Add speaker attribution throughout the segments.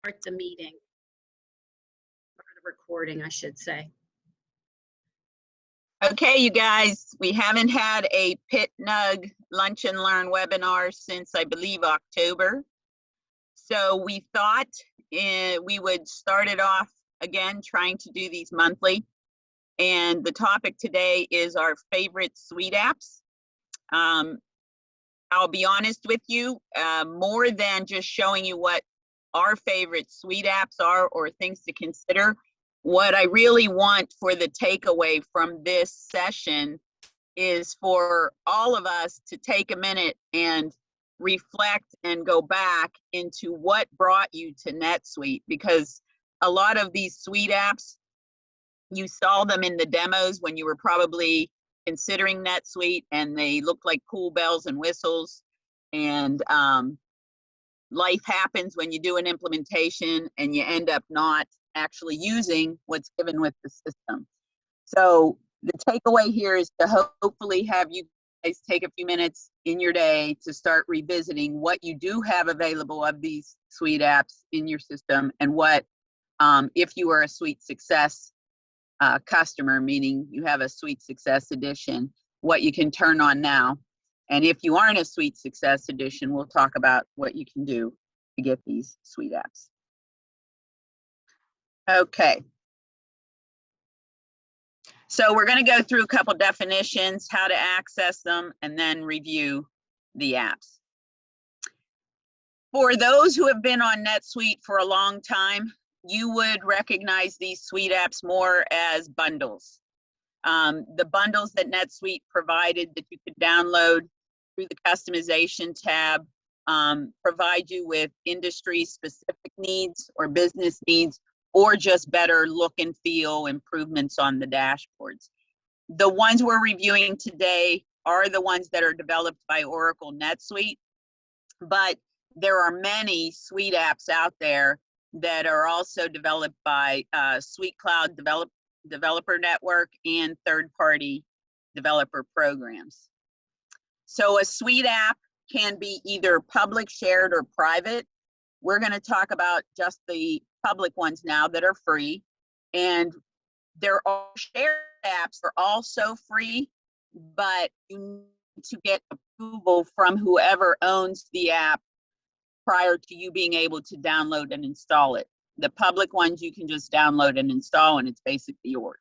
Speaker 1: start the meeting, or the recording, I should say.
Speaker 2: Okay, you guys, we haven't had a Pit Nug Lunch and Learn webinar since, I believe, October. So we thought we would start it off again, trying to do these monthly. And the topic today is our favorite suite apps. I'll be honest with you, more than just showing you what our favorite suite apps are or things to consider, what I really want for the takeaway from this session is for all of us to take a minute and reflect and go back into what brought you to NetSuite, because a lot of these suite apps, you saw them in the demos when you were probably considering NetSuite and they look like cool bells and whistles, and life happens when you do an implementation and you end up not actually using what's given with the system. So the takeaway here is to hopefully have you guys take a few minutes in your day to start revisiting what you do have available of these suite apps in your system, and what, if you are a Suite Success customer, meaning you have a Suite Success edition, what you can turn on now. And if you aren't a Suite Success edition, we'll talk about what you can do to get these suite apps. Okay. So we're going to go through a couple definitions, how to access them, and then review the apps. For those who have been on NetSuite for a long time, you would recognize these suite apps more as bundles. The bundles that NetSuite provided that you could download through the customization tab provide you with industry-specific needs or business needs, or just better look and feel improvements on the dashboards. The ones we're reviewing today are the ones that are developed by Oracle NetSuite, but there are many suite apps out there that are also developed by Suite Cloud Developer Network and third-party developer programs. So a suite app can be either public, shared, or private. We're going to talk about just the public ones now that are free, and there are shared apps that are also free, but you need to get approval from whoever owns the app prior to you being able to download and install it. The public ones you can just download and install, and it's basically yours.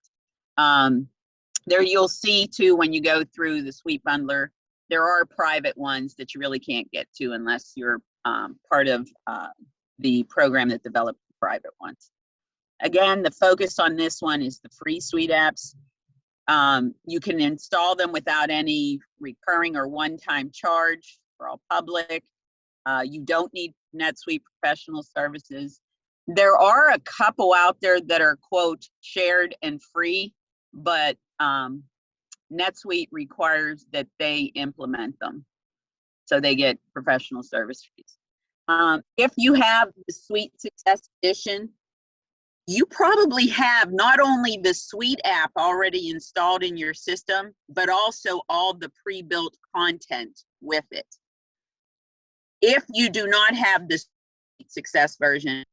Speaker 2: There you'll see too, when you go through the Suite Bundler, there are private ones that you really can't get to unless you're part of the program that developed the private ones. Again, the focus on this one is the free suite apps. You can install them without any recurring or one-time charge. They're all public. You don't need NetSuite professional services. There are a couple out there that are, quote, shared and free, but NetSuite requires that they implement them, so they get professional service fees. If you have the Suite Success Edition, you probably have not only the Suite app already installed in your system, but also all the pre-built content with it. If you do not have the Suite Success version,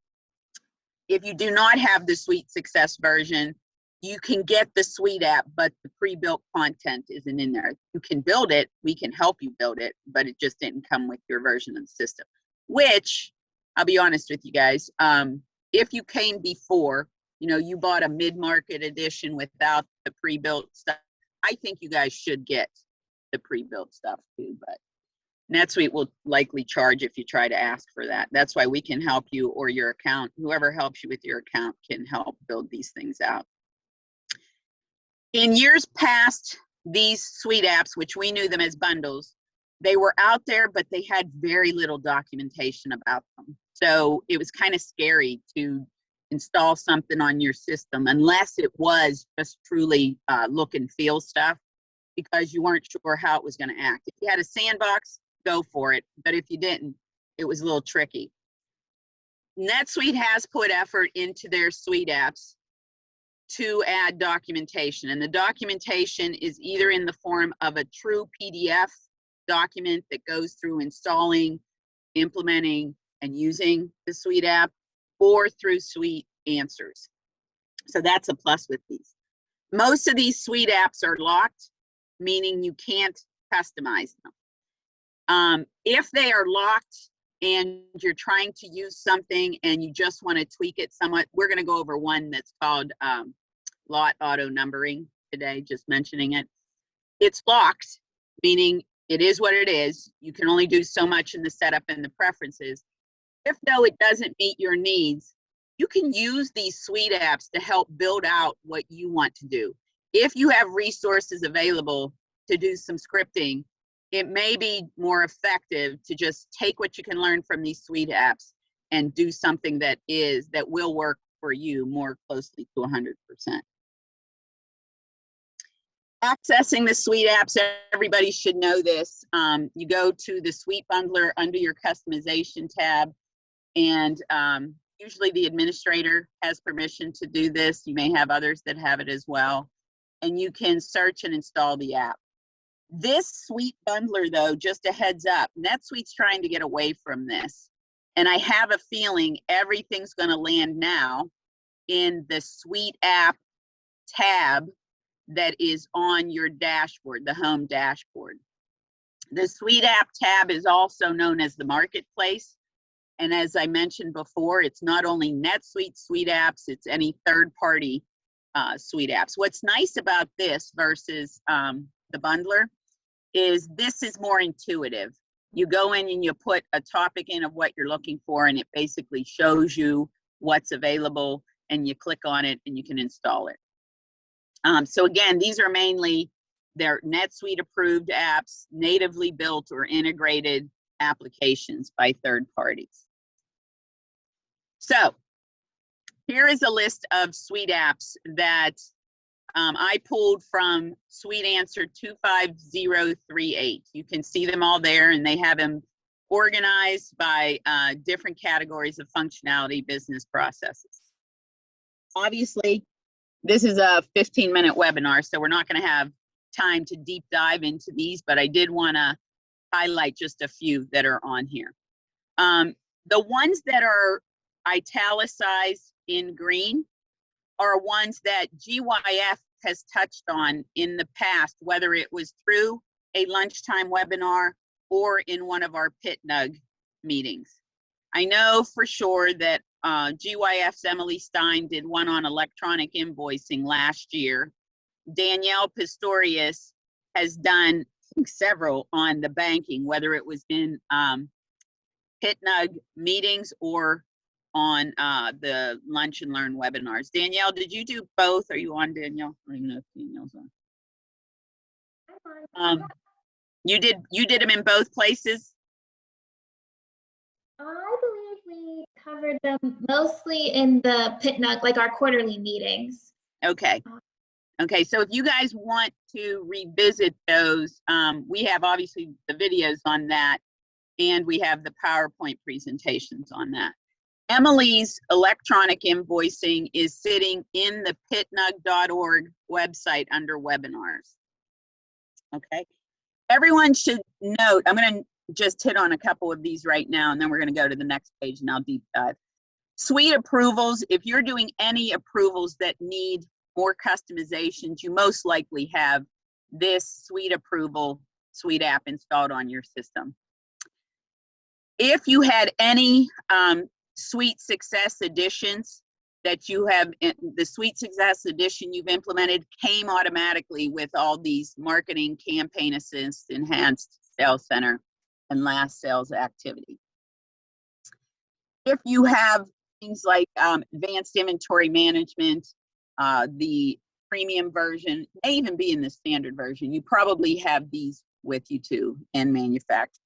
Speaker 2: you can get the Suite app, but the pre-built content isn't in there. You can build it, we can help you build it, but it just didn't come with your version of the system. Which, I'll be honest with you guys, if you came before, you bought a mid-market edition without the pre-built stuff, I think you guys should get the pre-built stuff too, but NetSuite will likely charge if you try to ask for that. That's why we can help you, or your account, whoever helps you with your account can help build these things out. In years past, these suite apps, which we knew them as bundles, they were out there, but they had very little documentation about them. So it was kind of scary to install something on your system unless it was just truly look and feel stuff, because you weren't sure how it was going to act. If you had a sandbox, go for it. But if you didn't, it was a little tricky. NetSuite has put effort into their suite apps to add documentation, and the documentation is either in the form of a true PDF document that goes through installing, implementing, and using the Suite app, or through Suite Answers. So that's a plus with these. Most of these Suite apps are locked, meaning you can't customize them. If they are locked and you're trying to use something and you just want to tweak it somewhat, we're going to go over one that's called lot auto numbering today, just mentioning it. It's locked, meaning it is what it is. You can only do so much in the setup and the preferences. If though it doesn't meet your needs, you can use these Suite apps to help build out what you want to do. If you have resources available to do some scripting, it may be more effective to just take what you can learn from these Suite apps and do something that will work for you more closely to 100%. Accessing the Suite apps, everybody should know this. You go to the Suite Bundler under your customization tab, and usually the administrator has permission to do this. You may have others that have it as well. And you can search and install the app. This Suite Bundler, though, just a heads up, NetSuite's trying to get away from this. And I have a feeling everything's going to land now in the Suite app tab that is on your dashboard, the home dashboard. The Suite app tab is also known as the marketplace. And as I mentioned before, it's not only NetSuite Suite apps, it's any third-party Suite apps. What's nice about this versus the bundler is this is more intuitive. You go in and you put a topic in of what you're looking for, and it basically shows you what's available, and you click on it and you can install it. So again, these are mainly their NetSuite approved apps, natively built or integrated applications by third parties. So here is a list of Suite apps that I pulled from Suite Answer 25038. You can see them all there, and they have them organized by different categories of functionality, business processes. Obviously, this is a 15-minute webinar, so we're not going to have time to deep dive into these, but I did want to highlight just a few that are on here. The ones that are italicized in green are ones that GYF has touched on in the past, whether it was through a lunchtime webinar or in one of our PitNug meetings. I know for sure that GYF's Emily Stein did one on electronic invoicing last year. Danielle Pistorius has done, I think, several on the banking, whether it was in PitNug meetings or on the Lunch and Learn webinars. Danielle, did you do both? Are you on, Danielle? I don't even know if Danielle's on. You did them in both places?
Speaker 3: I believe we covered them mostly in the PitNug, like our quarterly meetings.
Speaker 2: Okay. Okay, so if you guys want to revisit those, we have obviously the videos on that, and we have the PowerPoint presentations on that. Emily's electronic invoicing is sitting in the pitnug.org website under webinars. Okay, everyone should note, I'm going to just hit on a couple of these right now, and then we're going to go to the next page and I'll deep dive. Suite approvals, if you're doing any approvals that need more customizations, you most likely have this Suite approval Suite app installed on your system. If you had any Suite Success Editions that you have, the Suite Success Edition you've implemented came automatically with all these marketing, campaign assist, enhanced sales center, and last sales activity. If you have things like advanced inventory management, the premium version, may even be in the standard version, you probably have these with you too, and manufacturing.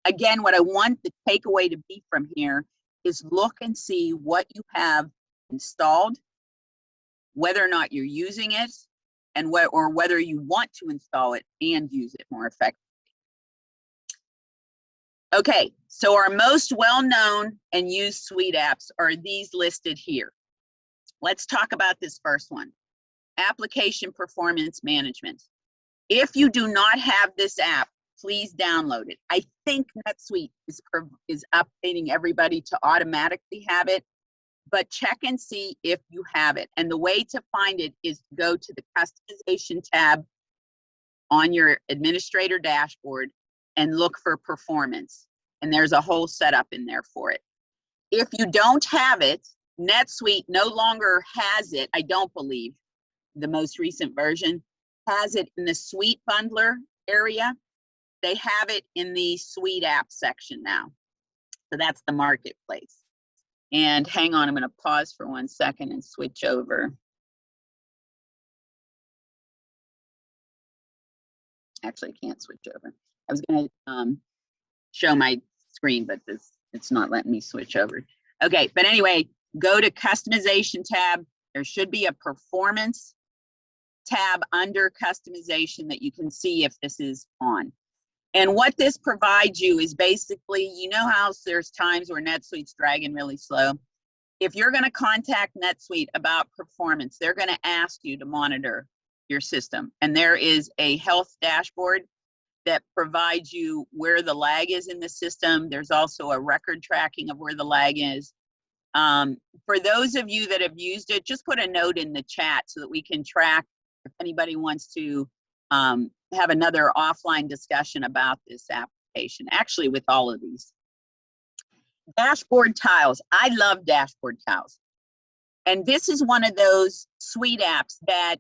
Speaker 2: Again, what I want the takeaway to be from here is look and see what you have installed, whether or not you're using it, and whether you want to install it and use it more effectively. Okay, so our most well-known and used Suite apps are these listed here. Let's talk about this first one, Application Performance Management. If you do not have this app, please download it. I think NetSuite is updating everybody to automatically have it. but check and see if you have it. And the way to find it is to go to the customization tab on your administrator dashboard and look for performance. And there's a whole setup in there for it. If you don't have it, NetSuite no longer has it, I don't believe, the most recent version has it in the Suite Bundler area. They have it in the SuiteApps section now. So that's the marketplace. And hang on, I'm going to pause for 1 second and switch over. Actually, I can't switch over. I was going to show my screen, but it's not letting me switch over. Okay, but anyway, go to customization tab. There should be a performance tab under customization that you can see if this is on. And what this provides you is basically, you know how there's times where NetSuite's dragging really slow. If you're going to contact NetSuite about performance, they're going to ask you to monitor your system. And there is a health dashboard that provides you where the lag is in the system. There's also a record tracking of where the lag is. For those of you that have used it, just put a note in the chat so that we can track if anybody wants to have another offline discussion about this application, actually with all of these. Dashboard tiles. I love dashboard tiles. And this is one of those suite apps that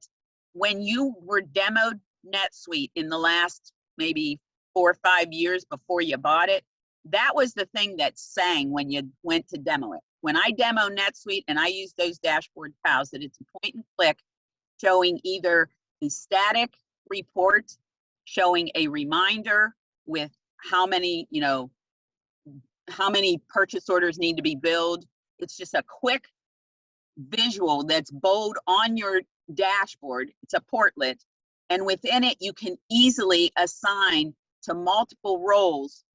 Speaker 2: when you were demoed NetSuite in the last maybe 4 or 5 years before you bought it, that was the thing that sang when you went to demo it. When I demo NetSuite and I use those dashboard tiles, that it's a point and click showing either a static report, showing a reminder with how many, how many purchase orders need to be billed. It's just a quick visual that's bold on your dashboard. It's a portlet, and within it you can easily assign to multiple roles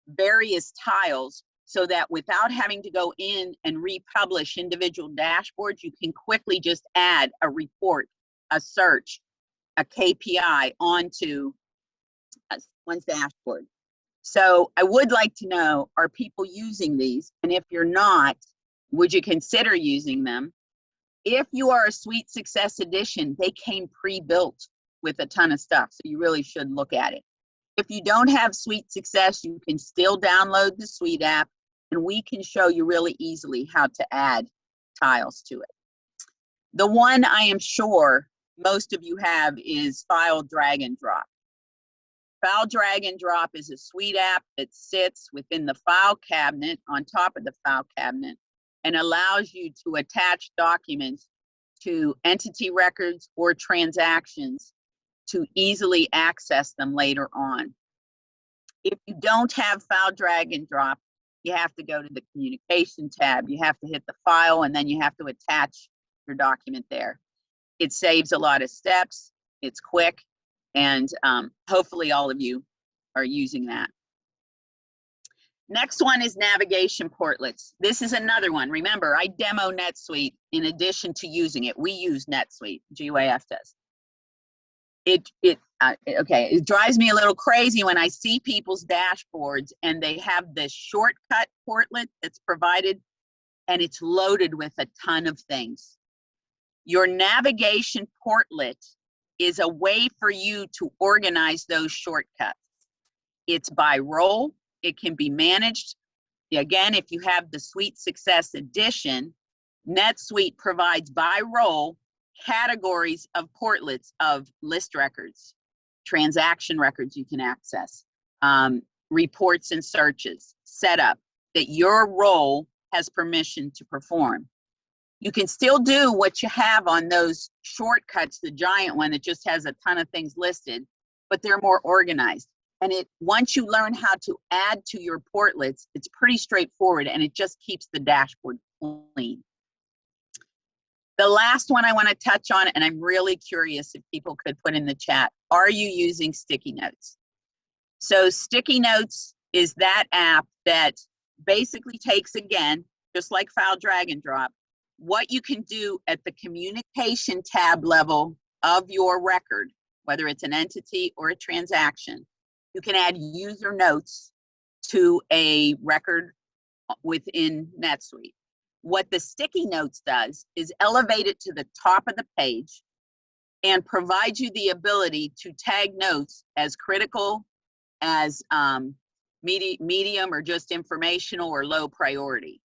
Speaker 2: various tiles, so that without having to go in and republish individual dashboards, you can quickly just add a report, a search, a KPI onto one's dashboard. So I would like to know, are people using these? And if you're not, would you consider using them? If you are a Suite Success Edition, they came pre-built with a ton of stuff, so you really should look at it. If you don't have Suite Success, you can still download the Suite app, and we can show you really easily how to add tiles to it. The one I am sure most of you have is File Drag and Drop. File Drag and Drop is a Suite app that sits within the file cabinet, on top of the file cabinet, and allows you to attach documents to entity records or transactions to easily access them later on. If you don't have File Drag and Drop, you have to go to the Communication tab. You have to hit the file, and then you have to attach your document there. It saves a lot of steps. It's quick, and hopefully all of you are using that. Next one is navigation portlets. This is another one. Remember, I demo NetSuite in addition to using it. We use NetSuite, GUAF does. It drives me a little crazy when I see people's dashboards and they have this shortcut portlet that's provided, and it's loaded with a ton of things. Your navigation portlet is a way for you to organize those shortcuts. It's by role. It can be managed. Again, if you have the Suite Success Edition, NetSuite provides by role categories of portlets of list records, transaction records you can access, reports and searches, setup that your role has permission to perform. You can still do what you have on those shortcuts, the giant one that just has a ton of things listed, but they're more organized. And once you learn how to add to your portlets, it's pretty straightforward, and it just keeps the dashboard clean. The last one I want to touch on, and I'm really curious if people could put in the chat, are you using Sticky Notes? So Sticky Notes is that app that basically takes, again, just like File Drag and Drop, what you can do at the Communication tab level of your record, whether it's an entity or a transaction. You can add user notes to a record within NetSuite. What the sticky notes does is elevate it to the top of the page and provide you the ability to tag notes as critical, as medium, or just informational or low priority.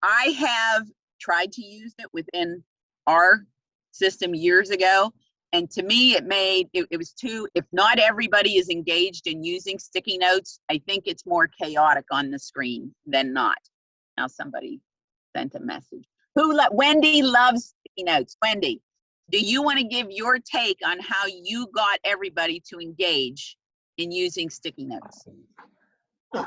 Speaker 2: I have tried to use it within our system years ago, and to me it was too, if not everybody is engaged in using sticky notes, I think it's more chaotic on the screen than not. Now somebody sent a message. Wendy loves sticky notes. Wendy, do you want to give your take on how you got everybody to engage in using sticky notes?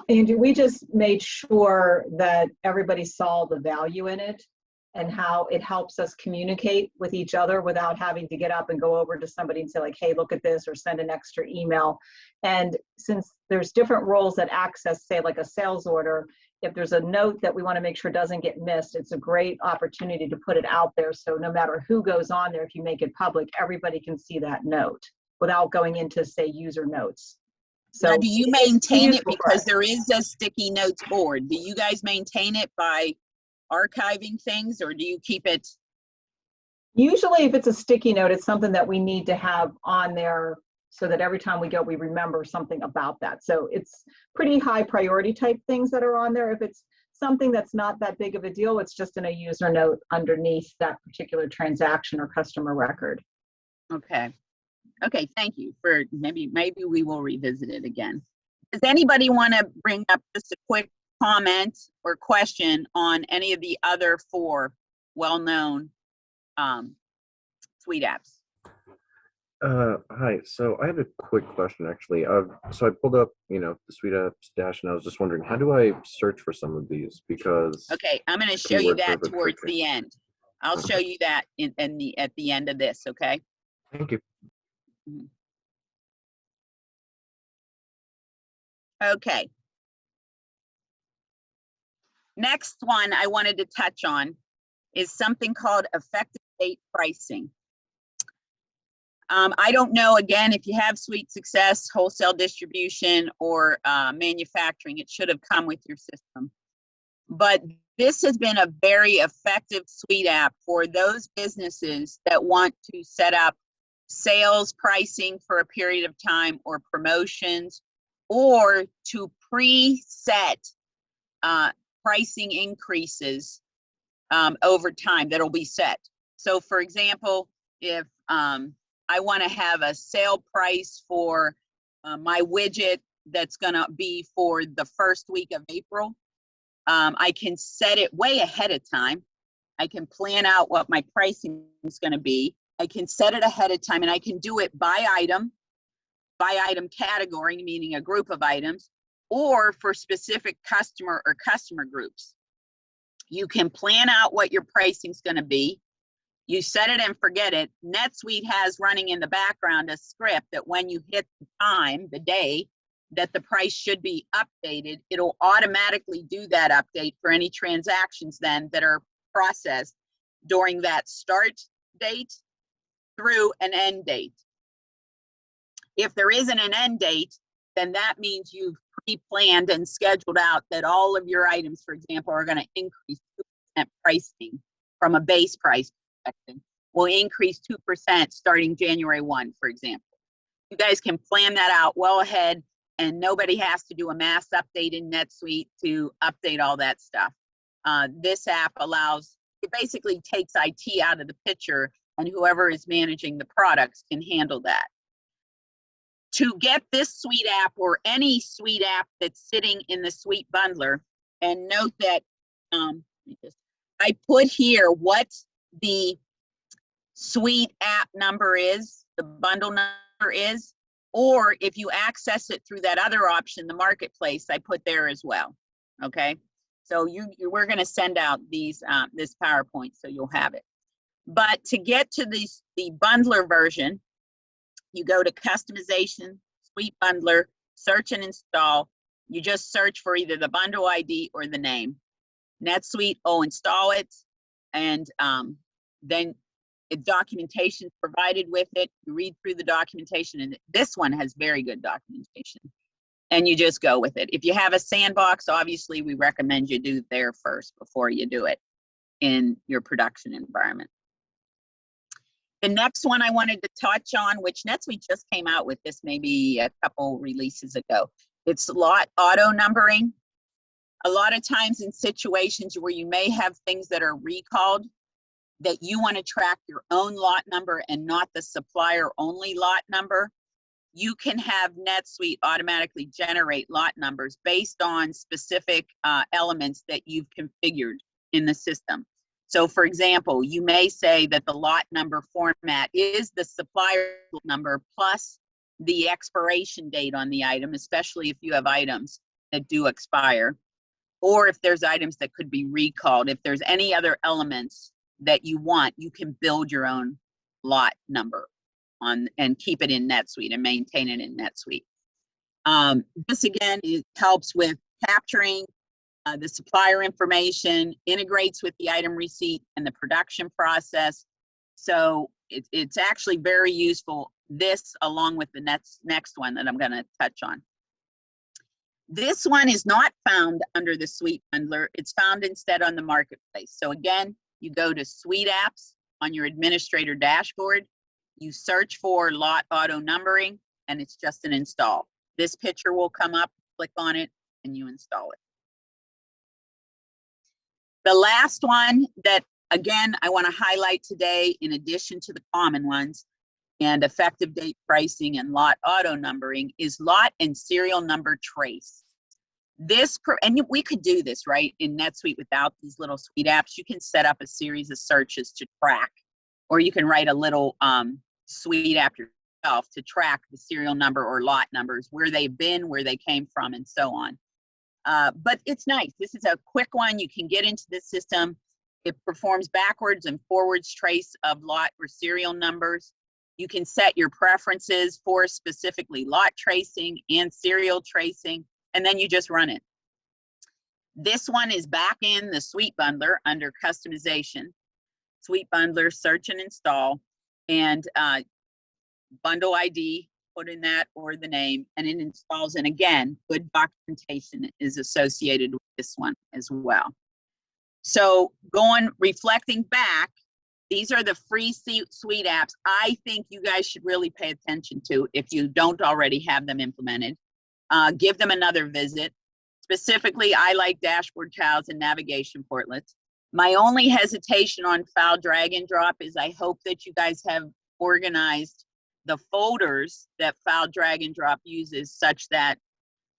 Speaker 4: Angie, we just made sure that everybody saw the value in it and how it helps us communicate with each other without having to get up and go over to somebody and say like, hey, look at this, or send an extra email. And since there's different roles that access, say like a sales order, if there's a note that we want to make sure doesn't get missed, it's a great opportunity to put it out there. So no matter who goes on there, if you make it public, everybody can see that note without going into, say, user notes. So
Speaker 2: now, do you maintain it because
Speaker 4: us.
Speaker 2: there is a sticky notes board? Do you guys maintain it by archiving things, or do you keep it?
Speaker 4: Usually if it's a sticky note, it's something that we need to have on there so that every time we go, we remember something about that. So it's pretty high priority type things that are on there. If it's something that's not that big of a deal, it's just in a user note underneath that particular transaction or customer record.
Speaker 2: Okay. Okay, thank you for, maybe we will revisit it again. Does anybody want to bring up just a quick comment or question on any of the other 4 well-known SuiteApps?
Speaker 5: Hi. So I have a quick question, actually. So I pulled up, the SuiteApps dash, and I was just wondering, how do I search for some of these? Because
Speaker 2: Okay, I'm going to show you
Speaker 5: keywords are
Speaker 2: that
Speaker 5: a bit
Speaker 2: towards
Speaker 5: tricky.
Speaker 2: the end. I'll show you that at the end of this. Okay.
Speaker 5: Thank you.
Speaker 2: Okay. Next one I wanted to touch on is something called effective date pricing. I don't know, again, if you have Suite Success, wholesale distribution, or manufacturing, it should have come with your system. But this has been a very effective Suite app for those businesses that want to set up sales pricing for a period of time, or promotions, or to preset pricing increases over time that'll be set. So for example, if I want to have a sale price for my widget that's going to be for the first week of April, I can set it way ahead of time. I can plan out what my pricing is going to be. I can set it ahead of time, and I can do it by item category, meaning a group of items, or for specific customer or customer groups. You can plan out what your pricing is going to be. You set it and forget it. NetSuite has running in the background a script that when you hit the time, the day that the price should be updated, it'll automatically do that update for any transactions then that are processed during that start date through an end date. If there isn't an end date, then that means you've pre-planned and scheduled out that all of your items, for example, are going to increase 2% pricing from a base price perspective, will increase 2% starting January 1, for example. You guys can plan that out well ahead, and nobody has to do a mass update in NetSuite to update all that stuff. This app allows, it basically takes IT out of the picture, and whoever is managing the products can handle that. To get this Suite app, or any Suite app that's sitting in the Suite bundler, and note that I put here what the Suite app number is, the bundle number is, or if you access it through that other option, the marketplace, I put there as well. Okay, so we're going to send out these this PowerPoint so you'll have it. But to get to the bundler version, you go to customization, Suite bundler, search and install. You just search for either the bundle ID or the name. NetSuite will install it, and then documentation provided with it. You read through the documentation, and this one has very good documentation. and you just go with it. If you have a sandbox, obviously we recommend you do there first before you do it in your production environment. The next one I wanted to touch on, which NetSuite just came out with this maybe a couple releases ago, it's lot auto numbering. A lot of times in situations where you may have things that are recalled, that you want to track your own lot number and not the supplier only lot number, you can have NetSuite automatically generate lot numbers based on specific elements that you've configured in the system. So for example, you may say that the lot number format is the supplier number plus the expiration date on the item, especially if you have items that do expire, or if there's items that could be recalled. If there's any other elements that you want, you can build your own lot number on and keep it in NetSuite and maintain it in NetSuite. This again, it helps with capturing the supplier information, integrates with the item receipt and the production process. So it's actually very useful, this along with the next one that I'm going to touch on. This one is not found under the Suite Bundler. It's found instead on the marketplace. So again, you go to SuiteApps on your administrator dashboard, you search for lot auto numbering, and it's just an install. This picture will come up, click on it, and you install it. The last one that, again, I want to highlight today, in addition to the common ones, and effective date pricing and lot auto numbering, is lot and serial number trace. And we could do this, right, in NetSuite without these little Suite apps. You can set up a series of searches to track, or you can write a little Suite app yourself to track the serial number or lot numbers, where they've been, where they came from, and so on. But it's nice. This is a quick one. You can get into the system. It performs backwards and forwards trace of lot or serial numbers. You can set your preferences for specifically lot tracing and serial tracing, and then you just run it. This one is back in the Suite Bundler under customization. Suite Bundler, search and install, and bundle ID, put in that or the name, and it installs. And again, good documentation is associated with this one as well. So reflecting back, these are the free Suite apps I think you guys should really pay attention to if you don't already have them implemented. Give them another visit. Specifically, I like dashboard tiles and navigation portlets. My only hesitation on file drag and drop is I hope that you guys have organized the folders that file drag and drop uses such that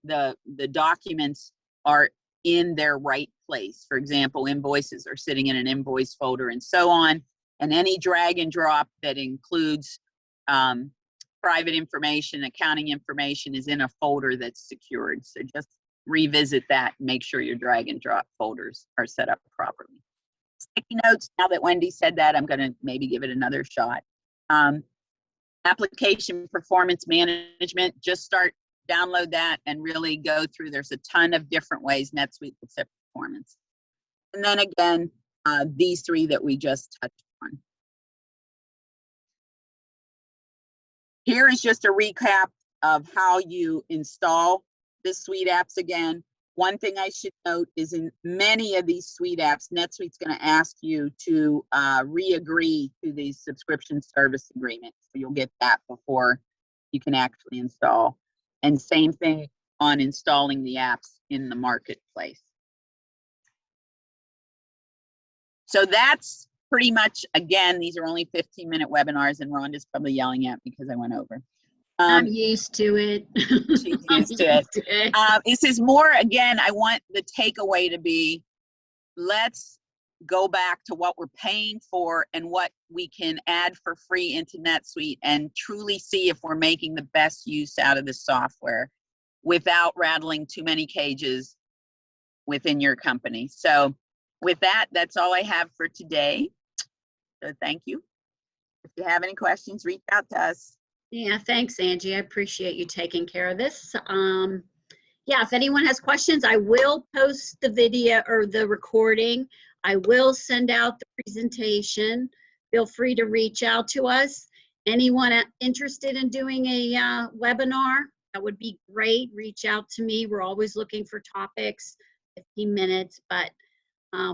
Speaker 2: the documents are in their right place. For example, invoices are sitting in an invoice folder and so on. And any drag and drop that includes private information, accounting information, is in a folder that's secured. So just revisit that and make sure your drag and drop folders are set up properly. Sticky notes, now that Wendy said that, I'm going to maybe give it another shot. Application performance management, just download that and really go through. There's a ton of different ways NetSuite will set performance. And then again, these three that we just touched on. Here is just a recap of how you install the Suite apps again. One thing I should note is in many of these Suite apps, NetSuite's going to ask you to re-agree to the subscription service agreement. So you'll get that before you can actually install. And same thing on installing the apps in the marketplace. So that's pretty much, again, these are only 15-minute webinars, and Rhonda's probably yelling at me because I went over.
Speaker 1: I'm used to it.
Speaker 2: She's used to it. This is more, again, I want the takeaway to be, let's go back to what we're paying for and what we can add for free into NetSuite and truly see if we're making the best use out of the software without rattling too many cages within your company. So with that, that's all I have for today. So thank you. If you have any questions, reach out to us.
Speaker 1: Yeah, thanks, Angie. I appreciate you taking care of this. Yeah, if anyone has questions, I will post the video or the recording. I will send out the presentation. Feel free to reach out to us. Anyone interested in doing a webinar, that would be great. Reach out to me. We're always looking for topics, 15 minutes. But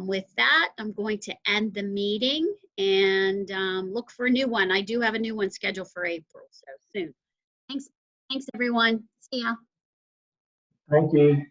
Speaker 1: with that, I'm going to end the meeting and look for a new one. I do have a new one scheduled for April, so soon. Thanks, everyone. See ya.
Speaker 6: Thank you.